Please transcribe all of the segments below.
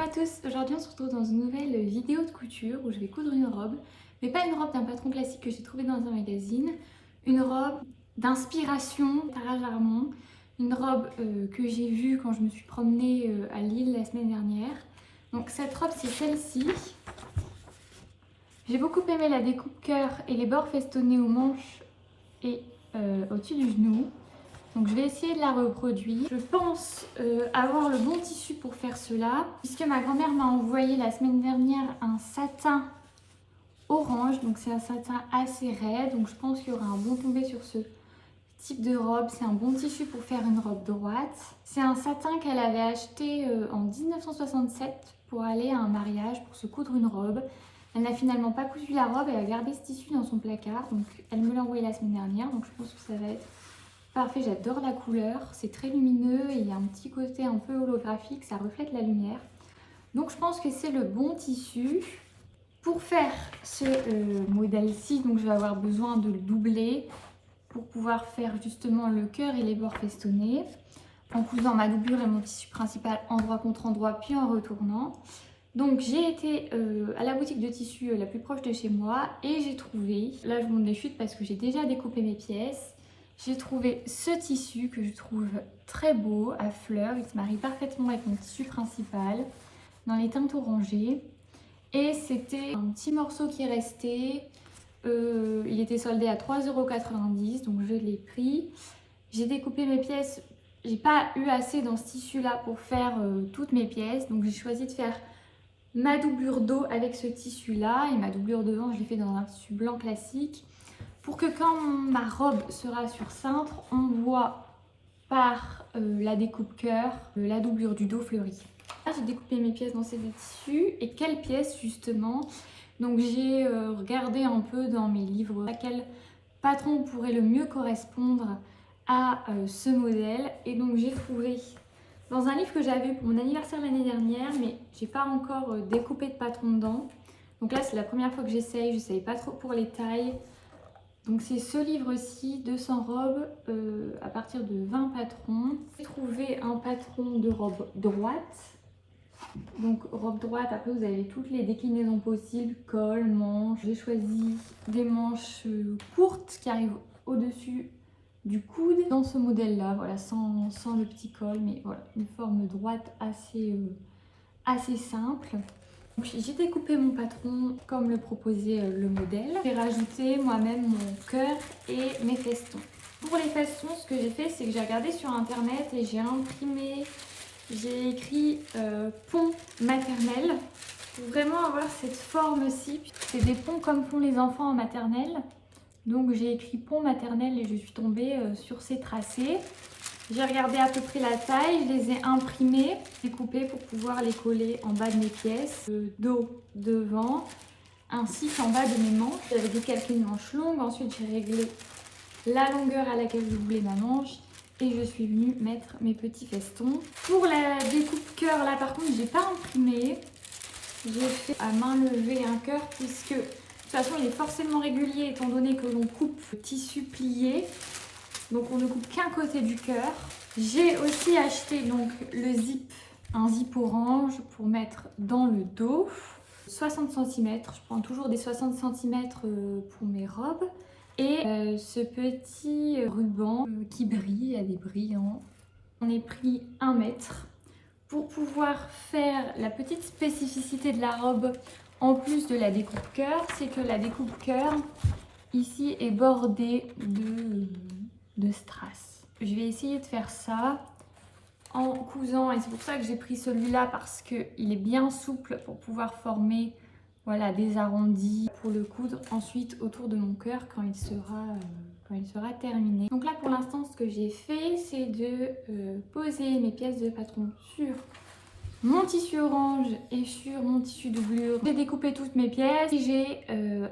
à tous, aujourd'hui on se retrouve dans une nouvelle vidéo de couture où je vais coudre une robe, mais pas une robe d'un patron classique que j'ai trouvé dans un magazine, une robe d'inspiration Tara Jarmon, une robe que j'ai vue quand je me suis promenée à Lille la semaine dernière. Donc cette robe c'est celle-ci. J'ai beaucoup aimé la découpe cœur et les bords festonnés aux manches et au-dessus du genou. Donc je vais essayer de la reproduire. Je pense avoir le bon tissu pour faire cela, puisque ma grand-mère m'a envoyé la semaine dernière un satin orange. Donc c'est un satin assez raide, donc je pense qu'il y aura un bon tombé sur ce type de robe. C'est un bon tissu pour faire une robe droite. C'est un satin qu'elle avait acheté en 1967 pour aller à un mariage, pour se coudre une robe. Elle n'a finalement pas cousu la robe, elle a gardé ce tissu dans son placard. Donc elle me l'a envoyé la semaine dernière, donc je pense que ça va être parfait. J'adore la couleur, c'est très lumineux et il y a un petit côté un peu holographique, ça reflète la lumière. Donc je pense que c'est le bon tissu. Pour faire ce modèle-ci, donc je vais avoir besoin de le doubler pour pouvoir faire justement le cœur et les bords festonnés, en cousant ma doublure et mon tissu principal endroit contre endroit, puis en retournant. Donc j'ai été à la boutique de tissu la plus proche de chez moi et j'ai trouvé, là je vous montre des chutes parce que j'ai déjà découpé mes pièces, j'ai trouvé ce tissu que je trouve très beau à fleurs. Il se marie parfaitement avec mon tissu principal dans les teintes orangées. Et c'était un petit morceau qui restait. Il était soldé à 3,90 €, donc je l'ai pris. J'ai découpé mes pièces. J'ai pas eu assez dans ce tissu là pour faire toutes mes pièces. Donc j'ai choisi de faire ma doublure dos avec ce tissu là. Et ma doublure devant, je l'ai fait dans un tissu blanc classique, pour que quand ma robe sera sur cintre, on voit par la découpe cœur la doublure du dos fleurie. Là, j'ai découpé mes pièces dans ces deux tissus. Et quelles pièces justement? Donc j'ai regardé un peu dans mes livres à quel patron pourrait le mieux correspondre à ce modèle. Et donc j'ai trouvé dans un livre que j'avais pour mon anniversaire l'année dernière, mais j'ai pas encore découpé de patron dedans. Donc là c'est la première fois que j'essaye, je savais pas trop pour les tailles. Donc c'est ce livre-ci, 200 robes à partir de 20 patrons. J'ai trouvé un patron de robe droite. Donc robe droite, après vous avez toutes les déclinaisons possibles, col, manches. J'ai choisi des manches courtes qui arrivent au-dessus du coude. Dans ce modèle-là, voilà, sans le petit col, mais voilà, une forme droite assez simple. J'ai découpé mon patron comme le proposait le modèle. J'ai rajouté moi-même mon cœur et mes festons. Pour les festons, ce que j'ai fait, c'est que j'ai regardé sur internet et j'ai imprimé, j'ai écrit pont maternelle pour vraiment avoir cette forme-ci. C'est des ponts comme font les enfants en maternelle. Donc j'ai écrit pont maternelle et je suis tombée sur ces tracés. J'ai regardé à peu près la taille, je les ai imprimés, découpés pour pouvoir les coller en bas de mes pièces, dos, devant, ainsi qu'en bas de mes manches. J'avais décalqué une manche longue, ensuite j'ai réglé la longueur à laquelle je voulais ma manche et je suis venue mettre mes petits festons. Pour la découpe cœur, là par contre, j'ai pas imprimé. J'ai fait à main levée un cœur puisque de toute façon il est forcément régulier étant donné que l'on coupe le tissu plié. Donc on ne coupe qu'un côté du cœur. J'ai aussi acheté donc le zip, un zip orange pour mettre dans le dos. 60 cm, je prends toujours des 60 cm pour mes robes. Et ce petit ruban qui brille, il y a des brillants. On est pris 1 mètre pour pouvoir faire la petite spécificité de la robe en plus de la découpe cœur, c'est que la découpe cœur ici est bordée de strass. Je vais essayer de faire ça en cousant et c'est pour ça que j'ai pris celui-là parce qu'il est bien souple pour pouvoir former voilà, des arrondis pour le coudre ensuite autour de mon cœur quand il sera terminé. Donc là pour l'instant ce que j'ai fait c'est de poser mes pièces de patron sur mon tissu orange et sur mon tissu doublure. J'ai découpé toutes mes pièces et j'ai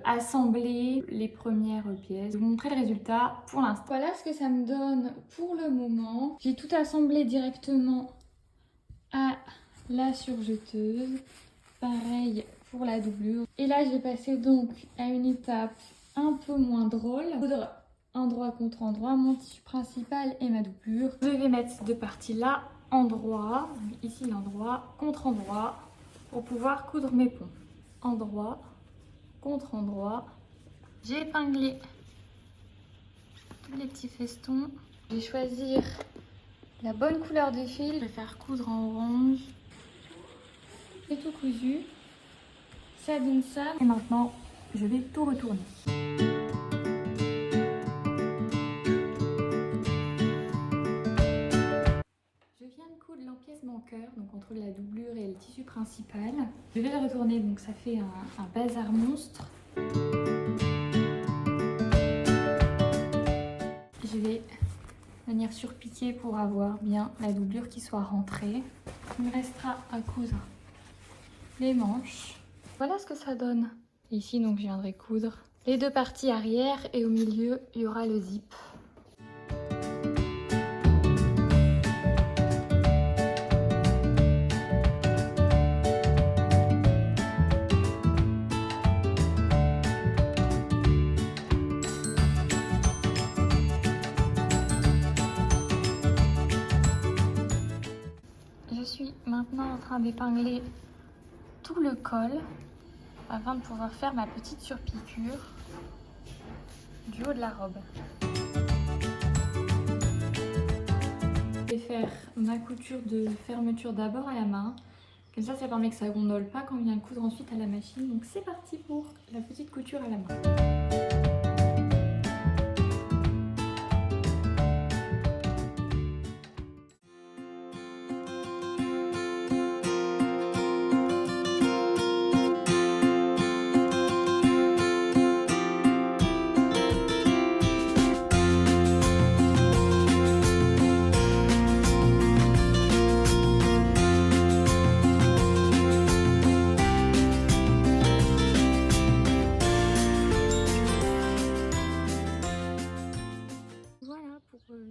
assemblé les premières pièces. Je vais vous montrer le résultat pour l'instant. Voilà ce que ça me donne pour le moment. J'ai tout assemblé directement à la surjeteuse. Pareil pour la doublure. Et là, je vais passer donc à une étape un peu moins drôle. Coudre endroit contre endroit, mon tissu principal et ma doublure. Je vais mettre ces deux parties-là endroit, ici l'endroit, contre endroit, pour pouvoir coudre mes ponts. Endroit, contre endroit. J'ai épinglé tous les petits festons. Je vais choisir la bonne couleur de fil. Je vais faire coudre en orange. C'est tout cousu. Ça donne ça. Et maintenant, je vais tout retourner. Je viens de coudre l'empiècement cœur, donc entre la doublure et le tissu principal. Je vais le retourner, donc ça fait un bazar monstre. Je vais venir surpiquer pour avoir bien la doublure qui soit rentrée. Il me restera à coudre les manches. Voilà ce que ça donne. Ici, donc, je viendrai coudre les deux parties arrière et au milieu, il y aura le zip. Je suis maintenant en train d'épingler tout le col afin de pouvoir faire ma petite surpiqûre du haut de la robe. Je vais faire ma couture de fermeture d'abord à la main. Comme ça permet que ça gondole pas quand on vient coudre ensuite à la machine. Donc c'est parti pour la petite couture à la main.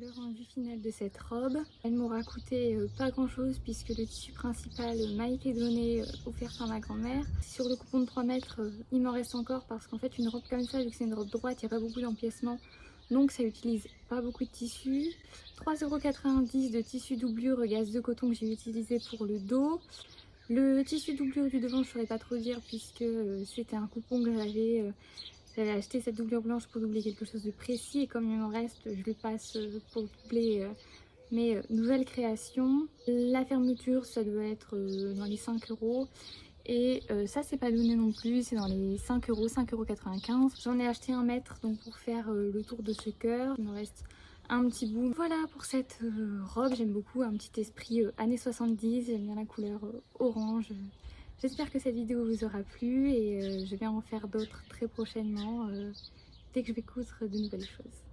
Le rendu final de cette robe. Elle m'aura coûté pas grand chose puisque le tissu principal m'a été donné, offert par ma grand-mère. Sur le coupon de 3 mètres, il m'en reste encore parce qu'en fait une robe comme ça, vu que c'est une robe droite, il n'y a pas beaucoup d'empiècement, donc ça utilise pas beaucoup de tissu. 3,90 € de tissu doublure gaze de coton que j'ai utilisé pour le dos. Le tissu doublure du devant, je ne saurais pas trop dire puisque c'était un coupon que j'avais acheté cette doublure blanche pour doubler quelque chose de précis et comme il m'en reste, je le passe pour doubler mes nouvelles créations. La fermeture, ça doit être dans les 5 € et ça c'est pas donné non plus, c'est dans les 5 €, 5,95 €. J'en ai acheté 1 mètre donc pour faire le tour de ce cœur. Il me reste un petit bout. Voilà pour cette robe, j'aime beaucoup, un petit esprit années 70, j'aime bien la couleur orange. J'espère que cette vidéo vous aura plu et je vais en faire d'autres très prochainement dès que je vais coudre de nouvelles choses.